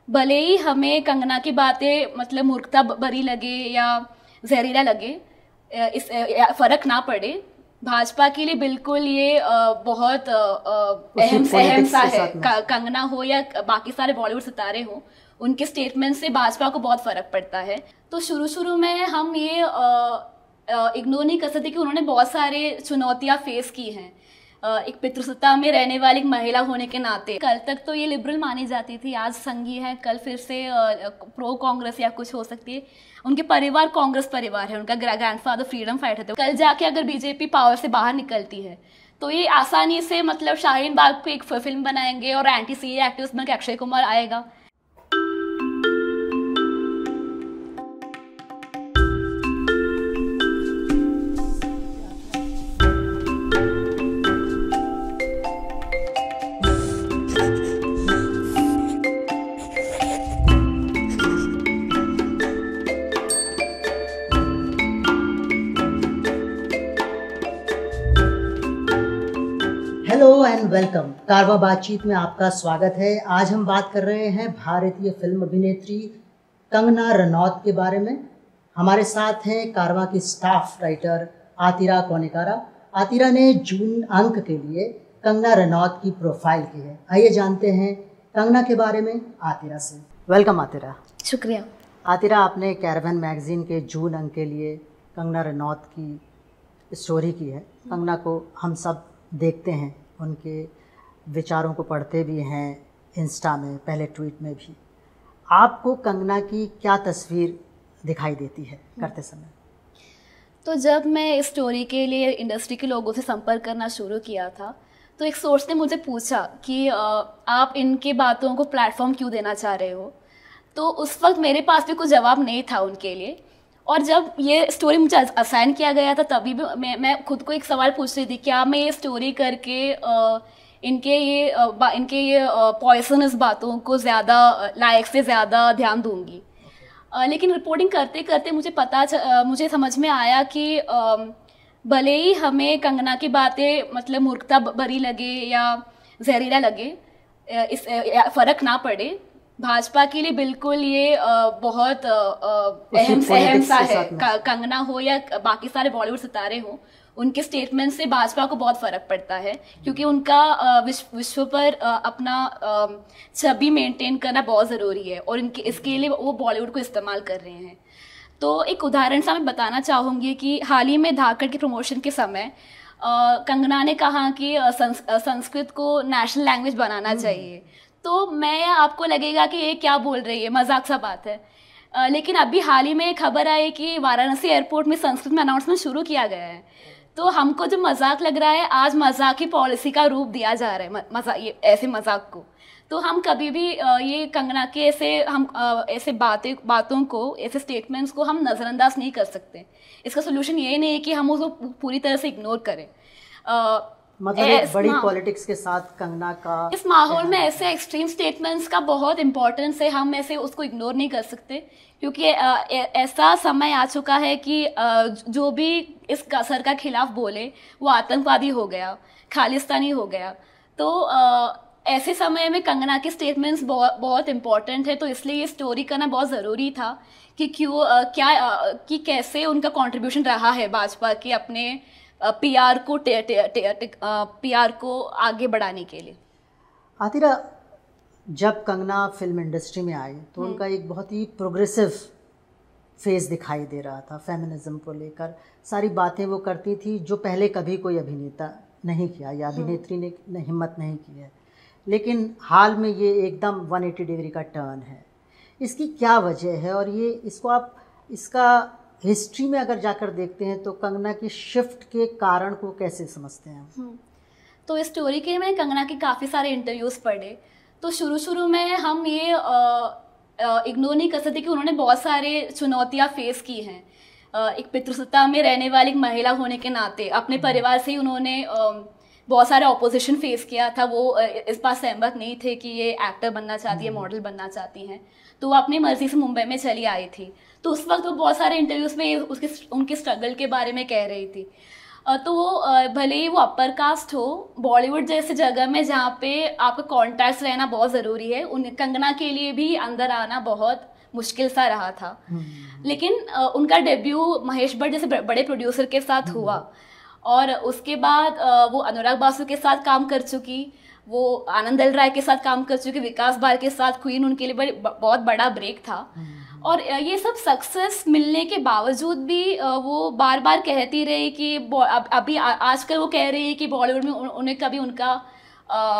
भले ही हमें कंगना की बातें मतलब मूर्खता भरी लगे या जहरीला लगे, फर्क ना पड़े। भाजपा के लिए बिल्कुल ये बहुत अहम अहम सा है। कंगना हो या बाकी सारे बॉलीवुड सितारे हो, उनके स्टेटमेंट से भाजपा को बहुत फर्क पड़ता है। तो शुरू शुरू में हम ये इग्नोर नहीं कर सकते कि उन्होंने बहुत सारे चुनौतियां फेस की हैं। एक पितृसत्ता में रहने वाली महिला होने के नाते कल तक तो ये लिबरल मानी जाती थी, आज संघी है, कल फिर से प्रो कांग्रेस या कुछ हो सकती है। उनके परिवार कांग्रेस परिवार है, उनका ग्रैंडफादर फ्रीडम फाइटर थे। कल जाके अगर बीजेपी पावर से बाहर निकलती है तो ये आसानी से मतलब शाहीन बाग पे एक फिल्म बनाएंगे और एंटी सीए एक्टिविस्ट बन के अक्षय कुमार आएगा। Hello and welcome. कारवा बातचीत में आपका स्वागत है। आज हम बात कर रहे हैं भारतीय फिल्म अभिनेत्री कंगना रनौत के बारे में। हमारे साथ हैं कारवा की स्टाफ राइटर आतिरा कोनेकारा। आतिरा ने जून अंक के लिए कंगना रनौत की प्रोफाइल की है। आइए जानते हैं कंगना के बारे में आतिरा से। वेलकम आतिरा। शुक्रिया। आतिरा, आपने कैरावैन मैगजीन के जून अंक के लिए कंगना रनौत की स्टोरी की है। कंगना को हम सब देखते हैं, उनके विचारों को पढ़ते भी हैं इंस्टा में, पहले ट्वीट में भी। आपको कंगना की क्या तस्वीर दिखाई देती है करते समय? तो जब मैं इस स्टोरी के लिए इंडस्ट्री के लोगों से संपर्क करना शुरू किया था तो एक सोर्स ने मुझे पूछा कि आप इनके बातों को प्लेटफॉर्म क्यों देना चाह रहे हो। तो उस वक्त मेरे पास भी कुछ जवाब नहीं था उनके लिए। और जब ये स्टोरी मुझे असाइन किया गया था तभी भी मैं खुद को एक सवाल पूछ रही थी, क्या मैं ये स्टोरी करके इनके ये पॉइजनस बातों को ज़्यादा लायक से ज़्यादा ध्यान दूंगी। लेकिन रिपोर्टिंग करते करते मुझे समझ में आया कि भले ही हमें कंगना की बातें मतलब मूर्खता भरी लगे या जहरीला लगे, फर्क ना पड़े। भाजपा के लिए बिल्कुल ये बहुत अहम सा है। कंगना हो या बाकी सारे बॉलीवुड सितारे हो, उनके स्टेटमेंट से भाजपा को बहुत फर्क पड़ता है, क्योंकि उनका विश्व पर अपना छवि मेंटेन करना बहुत ज़रूरी है और इसके लिए वो बॉलीवुड को इस्तेमाल कर रहे हैं। तो एक उदाहरण सा मैं बताना चाहूँगी कि हाल ही में धाकड़ के प्रमोशन के समय कंगना ने कहा कि संस्कृत को नेशनल लैंग्वेज बनाना चाहिए। तो मैं आपको लगेगा कि ये क्या बोल रही है, मजाक सा बात है। लेकिन अभी हाल ही में खबर आई कि वाराणसी एयरपोर्ट में संस्कृत में अनाउंसमेंट शुरू किया गया है। तो हमको जो मजाक लग रहा है, आज मजाक की पॉलिसी का रूप दिया जा रहा है, ये ऐसे मजाक को। तो हम कभी भी ये कंगना के ऐसे बातों को, ऐसे स्टेटमेंट्स को हम नज़रअंदाज नहीं कर सकते। इसका सोल्यूशन ये नहीं है कि हम उसको पूरी तरह से इग्नोर करें। मतलब एक बड़ी पॉलिटिक्स के साथ कंगना का इस माहौल में ऐसे एक्सट्रीम स्टेटमेंट्स का बहुत इंपॉर्टेंस है। हम ऐसे उसको इग्नोर नहीं कर सकते, क्योंकि ऐसा समय आ चुका है कि जो भी इस सर का खिलाफ बोले वो आतंकवादी हो गया, खालिस्तानी हो गया। तो ऐसे समय में कंगना के स्टेटमेंट्स बहुत इंपॉर्टेंट है। तो इसलिए ये स्टोरी करना बहुत ज़रूरी था कि कि कैसे उनका कॉन्ट्रीब्यूशन रहा है भाजपा के अपने पीआर को आगे बढ़ाने के लिए। आतिरा, जब कंगना फिल्म इंडस्ट्री में आई तो उनका एक बहुत ही प्रोग्रेसिव फेज दिखाई दे रहा था। फेमिनिज्म को लेकर सारी बातें वो करती थी जो पहले कभी कोई अभिनेता नहीं किया या अभिनेत्री ने हिम्मत नहीं की है। लेकिन हाल में ये एकदम 180 डिग्री का टर्न है। इसकी क्या वजह है और इसका हिस्ट्री में अगर जाकर देखते हैं तो कंगना की शिफ्ट के कारण को कैसे समझते हैं? तो इस स्टोरी के लिए मैंने कंगना के काफ़ी सारे इंटरव्यूज़ पढ़े। तो शुरू में हम ये इग्नोर नहीं कर सकते कि उन्होंने बहुत सारे चुनौतियां फेस की हैं। एक पितृसत्ता में रहने वाली महिला होने के नाते अपने परिवार से ही उन्होंने बहुत सारे ऑपोजिशन फेस किया था। वो इस बात सहमत नहीं थे कि ये एक्टर बनना चाहती है, मॉडल बनना चाहती हैं। तो वो अपनी मर्जी से मुंबई में चली आई थी। तो उस वक्त वो बहुत सारे इंटरव्यूज़ में उनके स्ट्रगल के बारे में कह रही थी। तो वो भले ही वो अपर कास्ट हो, बॉलीवुड जैसे जगह में जहाँ पे आपका कॉन्टैक्ट्स रहना बहुत ज़रूरी है, उन कंगना के लिए भी अंदर आना बहुत मुश्किल सा रहा था। लेकिन उनका डेब्यू महेश भट्ट जैसे बड़े प्रोड्यूसर के साथ हुआ, और उसके बाद वो अनुराग बासु के साथ काम कर चुकी, वो आनंद एल राय के साथ काम कर चुकी, विकास बाल के साथ क्वीन उनके लिए बहुत बड़ा ब्रेक था। और ये सब सक्सेस मिलने के बावजूद भी वो बार बार कहती रही कि अभी आजकल वो कह रही है कि बॉलीवुड में उन्हें कभी उनका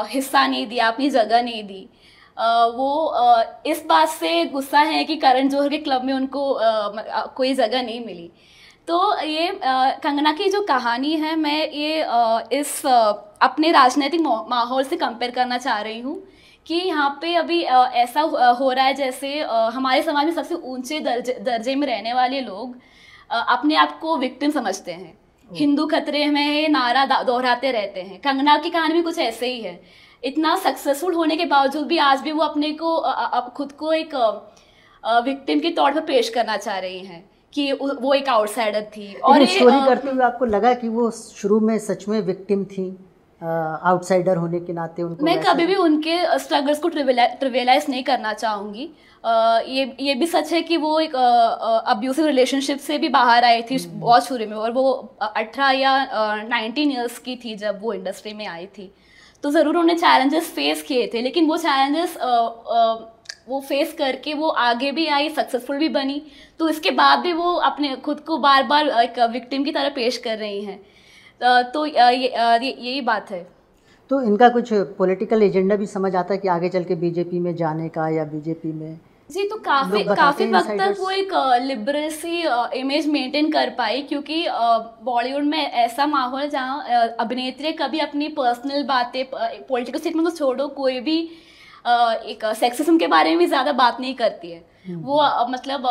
हिस्सा नहीं दिया, अपनी जगह नहीं दी। वो इस बात से गुस्सा है कि करण जौहर के क्लब में उनको कोई जगह नहीं मिली। तो ये कंगना की जो कहानी है, मैं ये इस अपने राजनीतिक माहौल से कंपेयर करना चाह रही हूँ कि यहाँ पे अभी ऐसा हो रहा है जैसे हमारे समाज में सबसे ऊंचे दर्जे में रहने वाले लोग अपने आप को विक्टिम समझते हैं, हिंदू खतरे में है नारा दोहराते रहते हैं। कंगना की कहानी भी कुछ ऐसे ही है। इतना सक्सेसफुल होने के बावजूद भी आज भी वो अपने को खुद को एक विक्टिम के तौर पर पेश करना चाह रही हैं कि वो एक आउटसाइडर थी। और स्टोरी करते हुए आपको लगा कि वो शुरू में सच में विक्टिम थी, आउटसाइडर होने के नाते? उनको मैं कभी भी उनके स्ट्रगल्स को ट्रिवियलाइज नहीं करना चाहूँगी। ये भी सच है कि वो एक अब्यूसिव रिलेशनशिप से भी बाहर आई थी बहुत शुरू में, और वो 18 या 19 ईयर्स की थी जब वो इंडस्ट्री में आई थी। तो ज़रूर उन्हें चैलेंजेस फेस किए थे, लेकिन वो चैलेंजेस वो फेस करके वो आगे भी आई, सक्सेसफुल भी बनी। तो इसके बाद भी वो अपने खुद को बार बार एक विक्टिम की तरह पेश कर रही हैं। तो यही बात है। तो इनका कुछ पॉलिटिकल एजेंडा भी समझ आता है कि आगे चल के बीजेपी में जाने का, या बीजेपी में? जी, तो काफी वक्त तक वो एक लिबरल सी इमेज मेंटेन कर पाई, क्योंकि बॉलीवुड में ऐसा माहौल जहाँ अभिनेत्री कभी अपनी पर्सनल बातें, पॉलिटिकल स्टेटमेंट को छोड़ो, कोई भी एक सेक्सिज्म के बारे में भी ज्यादा बात नहीं करती है। वो मतलब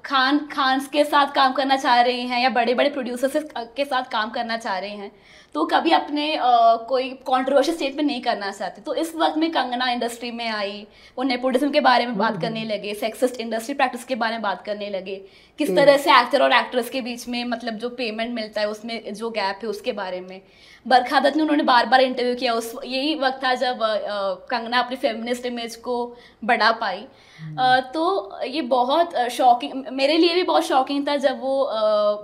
खान के साथ काम करना चाह रही हैं या बड़े बड़े प्रोड्यूसर्स के साथ काम करना चाह रही हैं, तो कभी अपने कोई कंट्रोवर्शियल स्टेटमेंट नहीं करना चाहते। तो इस वक्त में कंगना इंडस्ट्री में आई, वो नेपोटिज्म के बारे में बात करने लगे, सेक्सिस्ट इंडस्ट्री प्रैक्टिस के बारे में बात करने लगे, किस तरह से एक्टर और एक्ट्रेस के बीच में मतलब जो पेमेंट मिलता है उसमें जो गैप है उसके बारे में। बरखा दत्त ने उन्होंने बार बार इंटरव्यू किया, उस यही वक्त था जब कंगना अपनी फेमिनिस्ट इमेज को बढ़ा पाई। तो ये बहुत शॉकिंग, मेरे लिए भी बहुत शॉकिंग था जब वो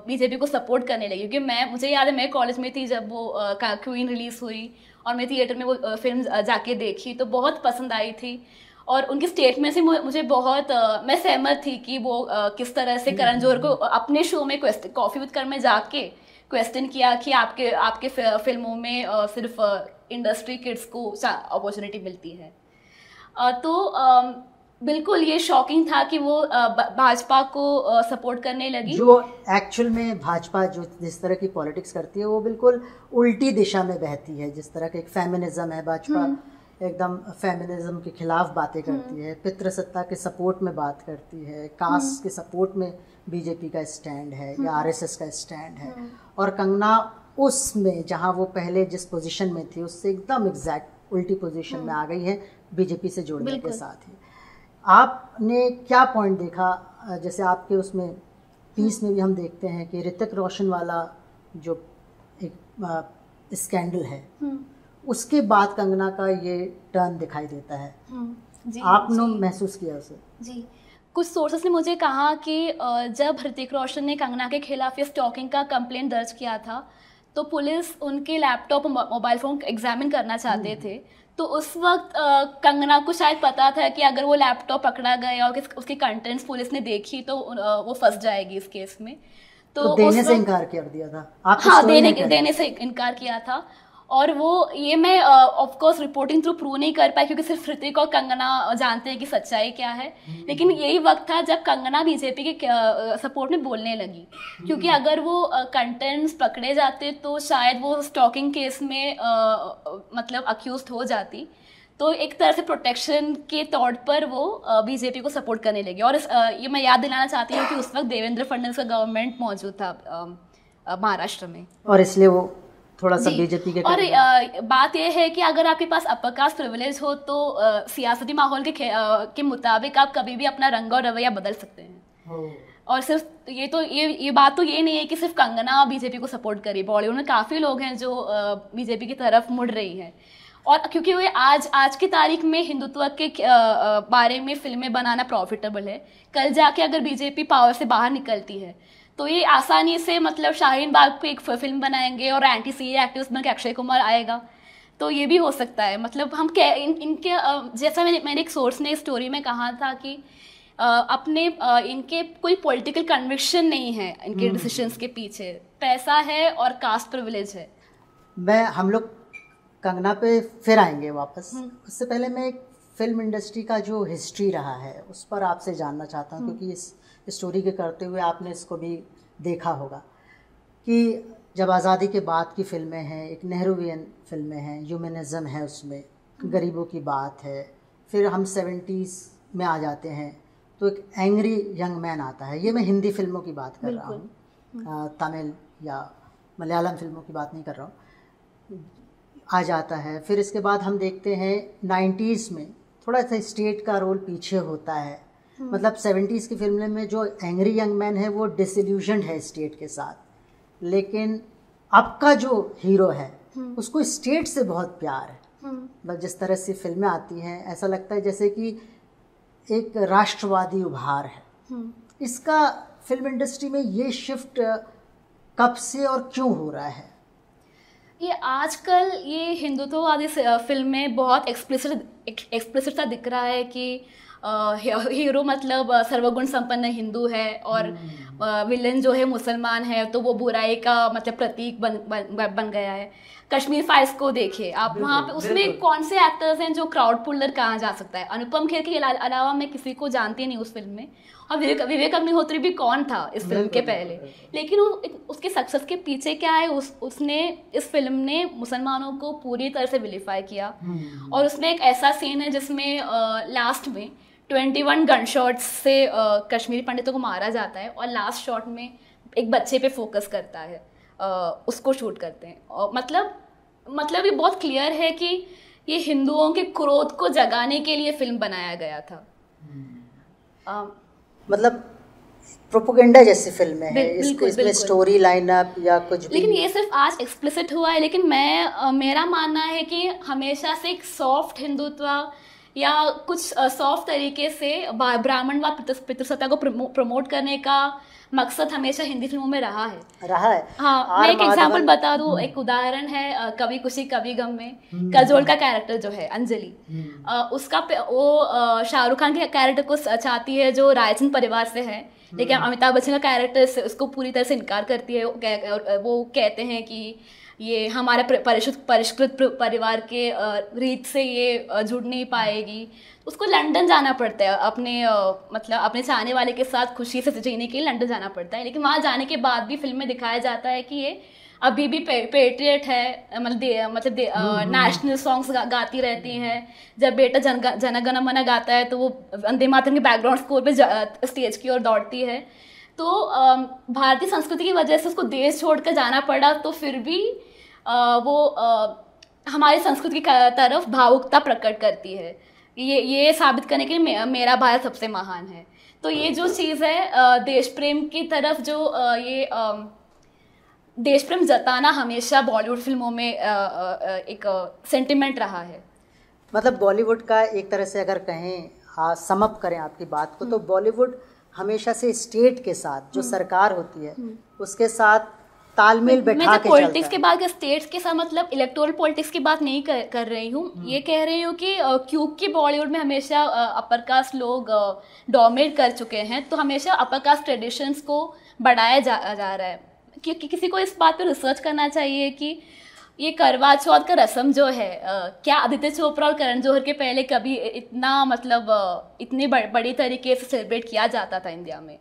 बीजेपी को सपोर्ट करने लगी, क्योंकि मुझे याद है मैं कॉलेज में थी जब वो क्वीन रिलीज हुई और मैं थिएटर में वो फिल्म जाके देखी, तो बहुत पसंद आई थी। और उनके स्टेटमेंट से मुझे बहुत मैं सहमत थी कि वो किस तरह से करण जौहर को अपने शो में कॉफी विद कर में जाके क्वेश्चन किया कि आपके फिल्मों में सिर्फ इंडस्ट्री किड्स को अपॉर्चुनिटी मिलती है। तो बिल्कुल ये शॉकिंग था कि वो भाजपा को सपोर्ट करने लगी। जो एक्चुअल में भाजपा जो जिस तरह की पॉलिटिक्स करती है वो बिल्कुल उल्टी दिशा में बहती है। जिस तरह का एक फेमिनिज्म है, भाजपा एकदम फेमिनिज्म के खिलाफ बातें करती है, पितृसत्ता के सपोर्ट में बात करती है, कास्ट के सपोर्ट में बीजेपी का स्टैंड है या आरएसएस का स्टैंड है। और कंगना उसमें जहां वो पहले जिस पोजीशन में थी उससे एकदम एग्जैक्ट उल्टी पोजीशन में आ गई है बीजेपी से जुड़ने के साथ ही। आपने क्या पॉइंट देखा, जैसे आपके उसमें पीस में भी हम देखते हैं कि ऋतिक रोशन वाला जो एक स्कैंडल है उसके बाद कंगना का ये टर्न दिखाई देता है। आपने महसूस किया उसे? जी, कुछ सोर्सेस ने मुझे कहा कि जब ऋतिक रोशन ने कंगना के खिलाफ ये स्टॉकिंग का कंप्लेंट दर्ज किया था तो पुलिस उनके लैपटॉप और मोबाइल फ़ोन एग्जामिन करना चाहते थे। तो उस वक्त कंगना को शायद पता था कि अगर वो लैपटॉप पकड़ा गया और उसके कंटेंट्स पुलिस ने देखी तो वो फंस जाएगी इस केस में। तो देने से इनकार कर दिया था? हाँ, देने से इनकार किया था। और वो ये मैं of course reporting through prove नहीं कर पाई क्योंकि सिर्फ ऋतिक और कंगना जानते हैं कि सच्चाई क्या है। लेकिन यही वक्त था जब कंगना बीजेपी के सपोर्ट में बोलने लगी, क्योंकि अगर वो कंटेंट्स पकड़े जाते तो शायद वो स्टॉकिंग केस में मतलब अक्यूज्ड हो जाती। तो एक तरह से प्रोटेक्शन के तौर पर वो बीजेपी को सपोर्ट करने लगी। और ये मैं याद दिलाना चाहती हूँ कि उस वक्त देवेंद्र फडणवीस का गवर्नमेंट मौजूद था महाराष्ट्र में, और इसलिए वो थोड़ा सा बीजेपी के। और बात यह है कि अगर आपके पास अपर कास्ट प्रिविलेज हो तो सियासती माहौल के मुताबिक आप कभी भी अपना रंग और रवैया बदल सकते हैं। और सिर्फ ये बात तो ये नहीं है कि सिर्फ कंगना बीजेपी को सपोर्ट करी, बॉलीवुड में काफ़ी लोग हैं जो बीजेपी की तरफ मुड़ रही हैं। और क्योंकि वो आज की तारीख में हिंदुत्व के बारे में फिल्में बनाना प्रॉफिटेबल है, कल जाके अगर बीजेपी पावर से बाहर निकलती है तो ये आसानी से मतलब शाहीन बाग पे एक फिल्म बनाएंगे और एंटी सीए एक्टिविस्ट बन के अक्षय कुमार आएगा, तो ये भी हो सकता है। मतलब हम इनके जैसा मैंने एक सोर्स ने स्टोरी में कहा था कि इनके कोई पॉलिटिकल कन्विक्शन नहीं है इनके डिसीजंस के पीछे, पैसा है और कास्ट प्रिविलेज है। हम लोग कंगना पे फिर आएंगे वापस, उससे पहले मैं एक फिल्म इंडस्ट्री का जो हिस्ट्री रहा है उस पर आपसे जानना चाहता हूँ, क्योंकि इस स्टोरी के करते हुए आपने इसको भी देखा होगा कि जब आज़ादी के बाद की फिल्में हैं, एक नेहरूवियन फिल्में हैं, ह्यूमनिज़म है उसमें, गरीबों की बात है, फिर हम 70s में आ जाते हैं तो एक एंग्री यंग मैन आता है। ये मैं हिंदी फिल्मों की बात कर रहा हूँ, तमिल या मलयालम फिल्मों की बात नहीं कर रहा हूँ, आ जाता है। फिर इसके बाद हम देखते हैं 90s में थोड़ा सा स्टेट का रोल पीछे होता है, मतलब 70s की फिल्म में जो एंग्री यंग मैन है वो डिसइल्यूशन्ड है स्टेट के साथ, लेकिन अब का जो हीरो है उसको स्टेट से बहुत प्यार है। मतलब जिस तरह से फिल्में आती हैं ऐसा लगता है जैसे कि एक राष्ट्रवादी उभार है। इसका फिल्म इंडस्ट्री में ये शिफ्ट कब से और क्यों हो रहा है? ये आजकल ये हिंदुत्ववादी फिल्में बहुत एक्सप्लिसिट सा दिख रहा है कि हीरो मतलब सर्वगुण संपन्न हिंदू है और विलन जो है मुसलमान है, तो वो बुराई का मतलब प्रतीक बन गया है। कश्मीर फाइल्स को देखिए आप, वहाँ पे उसमें कौन से एक्टर्स हैं जो क्राउड पुलर कहा जा सकता है? अनुपम खेर के अलावा मैं किसी को जानती नहीं उस फिल्म में, और विवेक अग्निहोत्री भी कौन था इस फिल्म के पहले, लेकिन उसके सक्सेस के पीछे क्या है, उसने इस फिल्म ने मुसलमानों को पूरी तरह से विलिफाई किया। और उसमें एक ऐसा सीन है जिसमें लास्ट में 21 गन शॉट्स से कश्मीरी पंडितों को मारा जाता है और लास्ट शॉट में एक बच्चे पे फोकस करता है, उसको शूट करते हैं। और मतलब ये बहुत क्लियर है कि ये हिंदुओं के क्रोध को जगाने के लिए फिल्म बनाया गया था। मतलब प्रोपेगेंडा जैसी फिल्म है इसमें स्टोरी लाइनअप या कुछ भी। लेकिन ये सिर्फ आज एक्सप्लिसिट हुआ है, लेकिन मेरा मानना है कि हमेशा से एक सॉफ्ट हिंदुत्व या कुछ सॉफ्ट तरीके से ब्राह्मणवाद पितृसत्ता को प्रमोट करने का मकसद हमेशा हिंदी फिल्मों में रहा है। हाँ, मैं एक एग्जांपल बता दूं, एक उदाहरण है कभी खुशी कभी गम में काजोल का कैरेक्टर जो है अंजलि, उसका वो शाहरुख खान के कैरेक्टर को चाहती है जो रायचंद परिवार से है, लेकिन अमिताभ बच्चन का कैरेक्टर उसको पूरी तरह से इनकार करती है। वो कहते हैं कि ये हमारे परिष्कृत परिवार के रीत से ये जुड़ नहीं पाएगी। उसको लंदन जाना पड़ता है अपने चाहने वाले के साथ खुशी से जीने के लिए लंदन जाना पड़ता है, लेकिन वहाँ जाने के बाद भी फिल्म में दिखाया जाता है कि ये अभी भी पेट्रियट है, मतलब नेशनल सॉन्ग्स गाती रहती हैं। जब बेटा जन गण मन गाता है तो वो वंदे मातरम के बैकग्राउंड स्कोर पे स्टेज की ओर दौड़ती है। तो भारतीय संस्कृति की वजह से उसको देश छोड़कर जाना पड़ा, तो फिर भी वो हमारी संस्कृति की तरफ भावुकता प्रकट करती है, ये साबित करने के लिए मेरा भारत सबसे महान है। तो ये जो चीज़ है देश प्रेम की तरफ, जो ये देश प्रेम जताना हमेशा बॉलीवुड फिल्मों में एक सेंटिमेंट रहा है। मतलब बॉलीवुड का एक तरह से अगर कहें सम अप करें आपकी बात को, तो बॉलीवुड हमेशा से स्टेट के साथ जो सरकार होती है उसके साथ तालमेल बैठा के पॉलिटिक्स के बाद स्टेट्स के साथ मतलब इलेक्टोरल पॉलिटिक्स की बात नहीं कर रही हूँ। ये कह रही हूँ कि क्योंकि बॉलीवुड में हमेशा अपर कास्ट लोग डोमिनेट कर चुके हैं, तो हमेशा अपर कास्ट ट्रेडिशंस को बढ़ाया जा रहा है। क्योंकि किसी को इस बात पे रिसर्च करना चाहिए कि ये करवा चौथ का रस्म जो है क्या आदित्य चोपड़ा और करण जौहर के पहले कभी इतना मतलब इतनी बड़ी तरीके से सेलिब्रेट किया जाता था इंडिया में?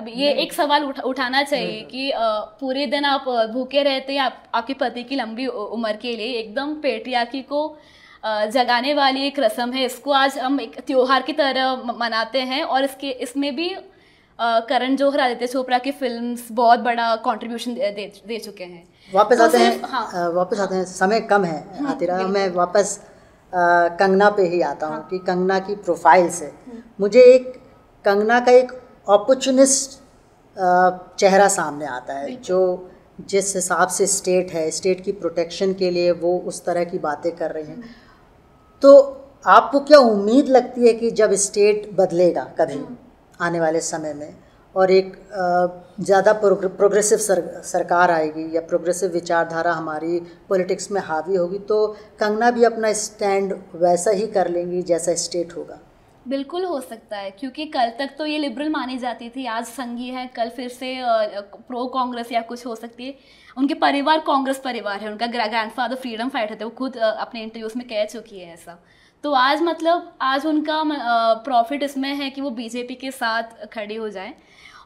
ये एक सवाल उठाना चाहिए कि पूरे दिन आप भूखे रहते हैं आपके पति की लंबी उम्र के लिए, एकदम पेट्रियार्की को जगाने वाली एक रस्म है। इसको आज हम एक त्योहार की तरह मनाते हैं और इसमें भी करण जौहर, आदित्य चोपड़ा की फिल्म्स बहुत बड़ा कंट्रीब्यूशन दे चुके हैं। वापस आते हैं, समय कम है आतिरा, मैं वापस कंगना पे ही आता हूँ कि कंगना की प्रोफाइल से मुझे एक कंगना का एक अपॉर्चुनिस्ट चेहरा सामने आता है, जो जिस हिसाब से स्टेट है, स्टेट की प्रोटेक्शन के लिए वो उस तरह की बातें कर रही हैं। तो आपको क्या उम्मीद लगती है कि जब स्टेट बदलेगा कभी आने वाले समय में और एक ज़्यादा प्रोग्रेसिव सरकार आएगी या प्रोग्रेसिव विचारधारा हमारी पॉलिटिक्स में हावी होगी, तो कंगना भी अपना स्टैंड वैसा ही कर लेंगी जैसा स्टेट होगा? बिल्कुल हो सकता है, क्योंकि कल तक तो ये लिबरल मानी जाती थी, आज संघी है, कल फिर से प्रो कांग्रेस या कुछ हो सकती है। उनके परिवार कांग्रेस परिवार है, उनका ग्रैंडफादर फ्रीडम फाइटर थे, वो खुद अपने इंटरव्यूज में कह चुकी है ऐसा। तो आज मतलब आज उनका प्रॉफिट इसमें है कि वो बीजेपी के साथ खड़ी हो जाए।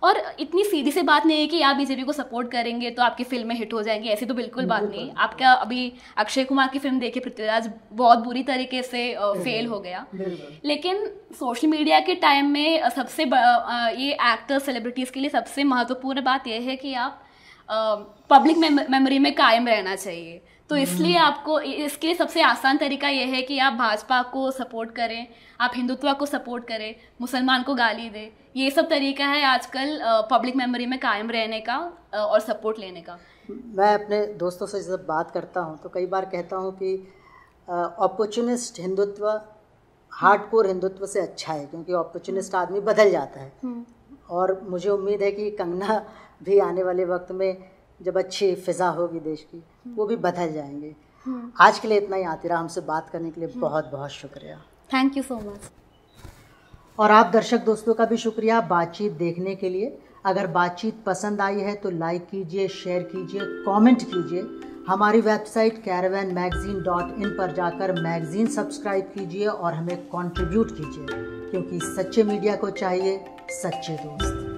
और इतनी सीधी सी बात नहीं है कि आप बीजेपी को सपोर्ट करेंगे तो आपकी फिल्में हिट हो जाएंगी, ऐसी तो बिल्कुल बात नहीं। आपका अभी अक्षय कुमार की फिल्म देखिए पृथ्वीराज, बहुत बुरी तरीके से फेल हो गया। लेकिन सोशल मीडिया के टाइम में सबसे ये एक्टर सेलिब्रिटीज़ के लिए सबसे महत्वपूर्ण बात यह है कि आप पब्लिक मेमोरी में कायम रहना चाहिए। तो इसलिए आपको इसके लिए सबसे आसान तरीका यह है कि आप भाजपा को सपोर्ट करें, आप हिंदुत्व को सपोर्ट करें, मुसलमान को गाली दें। ये सब तरीका है आजकल पब्लिक मेमोरी में कायम रहने का और सपोर्ट लेने का। मैं अपने दोस्तों से जब बात करता हूँ तो कई बार कहता हूँ कि अपॉर्चुनिस्ट हिंदुत्व हार्डकोर हिंदुत्व से अच्छा है, क्योंकि अपॉर्चुनिस्ट आदमी बदल जाता है। और मुझे उम्मीद है कि कंगना भी आने वाले वक्त में जब अच्छी फिजा होगी देश की, वो भी बदल जाएंगे। आज के लिए इतना ही। आतिरा, हमसे बात करने के लिए बहुत बहुत शुक्रिया। Thank you so much. और आप दर्शक दोस्तों का भी शुक्रिया बातचीत देखने के लिए। अगर बातचीत पसंद आई है तो लाइक कीजिए, शेयर कीजिए, कमेंट कीजिए। हमारी वेबसाइट caravanmagazine.in पर जाकर मैगज़ीन सब्सक्राइब कीजिए और हमें कंट्रीब्यूट कीजिए, क्योंकि सच्चे मीडिया को चाहिए सच्चे दोस्त।